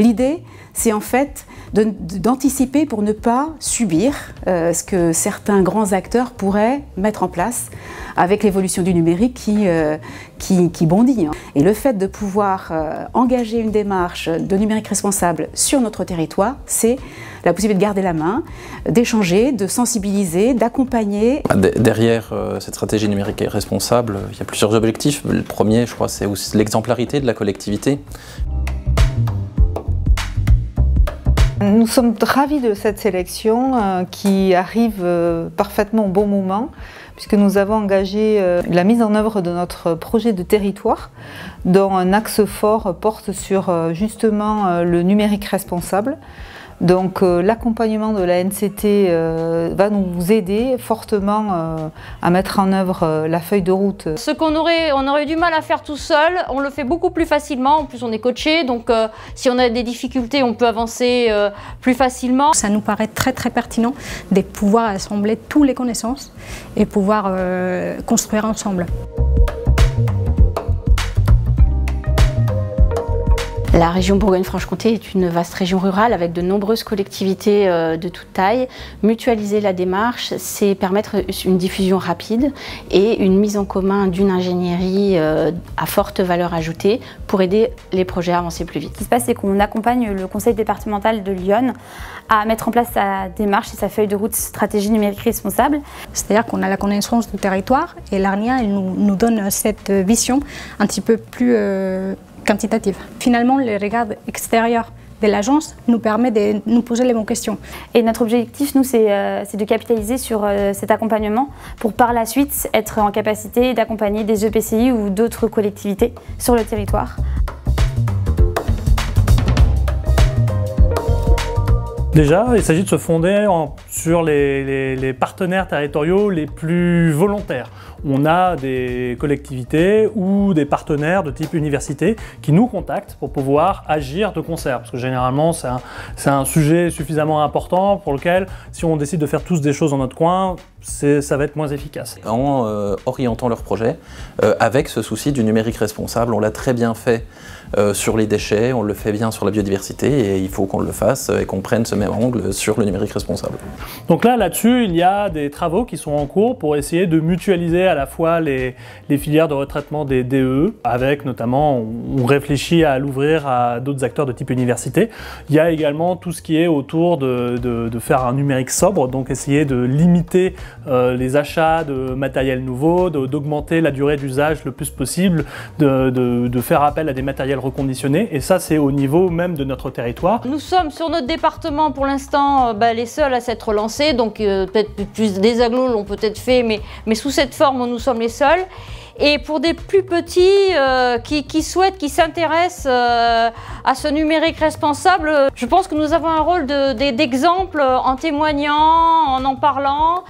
L'idée, c'est en fait d'anticiper pour ne pas subir ce que certains grands acteurs pourraient mettre en place avec l'évolution du numérique qui bondit. Et le fait de pouvoir engager une démarche de numérique responsable sur notre territoire, c'est la possibilité de garder la main, d'échanger, de sensibiliser, d'accompagner. Derrière cette stratégie numérique responsable, il y a plusieurs objectifs. Le premier, je crois, c'est aussi l'exemplarité de la collectivité. Nous sommes ravis de cette sélection qui arrive parfaitement au bon moment, puisque nous avons engagé la mise en œuvre de notre projet de territoire, dont un axe fort porte sur justement le numérique responsable. Donc l'accompagnement de la NCT va nous aider fortement à mettre en œuvre la feuille de route. Ce qu'on aurait eu du mal à faire tout seul, on le fait beaucoup plus facilement. En plus on est coaché, donc si on a des difficultés, on peut avancer plus facilement. Ça nous paraît très pertinent de pouvoir assembler toutes les connaissances et pouvoir construire ensemble. La région Bourgogne-Franche-Comté est une vaste région rurale avec de nombreuses collectivités de toute taille. Mutualiser la démarche, c'est permettre une diffusion rapide et une mise en commun d'une ingénierie à forte valeur ajoutée pour aider les projets à avancer plus vite. Ce qui se passe, c'est qu'on accompagne le conseil départemental de Lyon à mettre en place sa démarche et sa feuille de route stratégie numérique responsable. C'est-à-dire qu'on a la connaissance du territoire et l'ARNIA nous donne cette vision un petit peu plus quantitative. Finalement, le regard extérieur de l'agence nous permet de nous poser les bonnes questions. Et notre objectif, nous, c'est de capitaliser sur cet accompagnement pour par la suite être en capacité d'accompagner des EPCI ou d'autres collectivités sur le territoire. Déjà, il s'agit de se fonder sur les partenaires territoriaux les plus volontaires. On a des collectivités ou des partenaires de type université qui nous contactent pour pouvoir agir de concert. Parce que généralement, c'est un sujet suffisamment important pour lequel, si on décide de faire tous des choses dans notre coin, ça va être moins efficace. En orientant leurs projets avec ce souci du numérique responsable, on l'a très bien fait sur les déchets, on le fait bien sur la biodiversité et il faut qu'on le fasse et qu'on prenne ce même angle sur le numérique responsable. Donc là-dessus, il y a des travaux qui sont en cours pour essayer de mutualiser à la fois les filières de retraitement des DE, avec notamment, on réfléchit à l'ouvrir à d'autres acteurs de type université. Il y a également tout ce qui est autour de faire un numérique sobre, donc essayer de limiter les achats de matériel nouveau, d'augmenter la durée d'usage le plus possible, de faire appel à des matériels reconditionnés, et ça c'est au niveau même de notre territoire. Nous sommes sur notre département pour l'instant les seuls à s'être lancés, donc peut-être plus des agglos l'ont peut-être fait, mais sous cette forme nous sommes les seuls. Et pour des plus petits qui s'intéressent à ce numérique responsable, je pense que nous avons un rôle d'exemple en témoignant, en parlant.